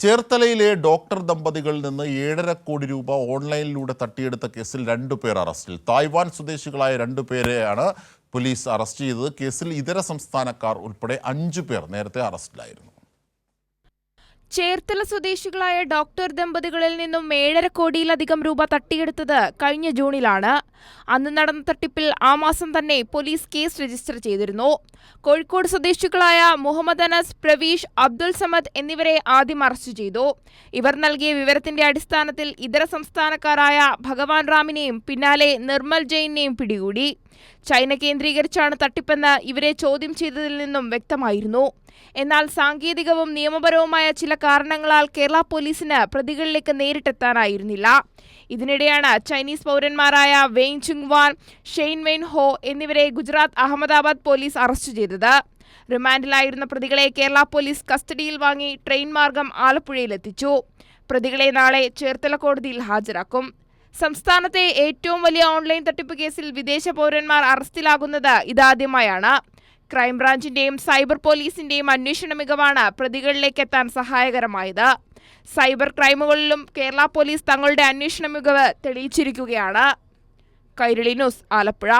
ചേർത്തലയിലെ doctor ദമ്പതികളിൽ നിന്ന് 7.5 കോടി രൂപ ഓൺലൈനിലൂടെ തട്ടിയെടുത്ത കേസിൽ 2 പേർ അറസ്റ്റിൽ. തായ്വാൻ സ്വദേശികളായ 2 പേരെയാണ് പോലീസ് അറസ്റ്റ് ചെയ്തത്. കേസിൽ ഇതര സംസ്ഥാനക്കാർ ഉൾപ്പെടെ 5 പേർ നേരത്തെ അറസ്റ്റിലായിരുന്നു. ചേർത്തല സ്വദേശികളായ ഡോക്ടർ ദമ്പതികളിൽ നിന്നും 7.5 കോടിയിലധികം രൂപ തട്ടിയെടുത്തത് കഴിഞ്ഞ ജൂണിലാണ്. അന്ന് നടന്ന തട്ടിപ്പിൽ ആ മാസം തന്നെ പോലീസ് കേസ് രജിസ്റ്റർ ചെയ്തിരുന്നു. കോഴിക്കോട് സ്വദേശികളായ മുഹമ്മദ് അനസ്, പ്രവീഷ്, അബ്ദുൾ സമദ് എന്നിവരെ ആദ്യം അറസ്റ്റ് ചെയ്തു. ഇവർ നൽകിയ വിവരത്തിന്റെ അടിസ്ഥാനത്തിൽ ഇതര സംസ്ഥാനക്കാരായ ഭഗവാൻ റാമിനെയും പിന്നാലെ നിർമ്മൽ ജെയിനെയും പിടികൂടി. ചൈന കേന്ദ്രീകരിച്ചാണ് തട്ടിപ്പെന്ന് ഇവരെ ചോദ്യം ചെയ്തതിൽ നിന്നും വ്യക്തമായിരുന്നു. എന്നാൽ സാങ്കേതികവും നിയമപരവുമായ ചില കാരണങ്ങളാൽ കേരള പോലീസിന് പ്രതികളിലേക്ക് നേരിട്ടെത്താനായിരുന്നില്ല. ഇതിനിടെയാണ് ചൈനീസ് പൗരന്മാരായ Wayne Chung Wan, Shane Wayne Ho എന്നിവരെ ഗുജറാത്ത് അഹമ്മദാബാദ് പോലീസ് അറസ്റ്റ് ചെയ്തത്. റിമാൻഡിലായിരുന്ന പ്രതികളെ കേരള പോലീസ് കസ്റ്റഡിയിൽ വാങ്ങി ട്രെയിൻ മാർഗം ആലപ്പുഴയിലെത്തിച്ചു. പ്രതികളെ നാളെ ചേർത്തല കോടതിയിൽ ഹാജരാക്കും. സംസ്ഥാനത്തെ ഏറ്റവും വലിയ ഓൺലൈൻ തട്ടിപ്പ് കേസിൽ വിദേശ പൗരന്മാർ അറസ്റ്റിലാകുന്നത് ഇതാദ്യമായാണ്. ക്രൈംബ്രാഞ്ചിന്റെയും സൈബർ പോലീസിന്റെയും അന്വേഷണ മികവാണ് പ്രതികളിലേക്ക് എത്താൻ സഹായകരമായത്. സൈബർ ക്രൈമുകളിലും കേരള പോലീസ് തങ്ങളുടെ അന്വേഷണ മികവ് തെളിയിച്ചിരിക്കുകയാണ്. കൈരളി ന്യൂസ്, ആലപ്പുഴ.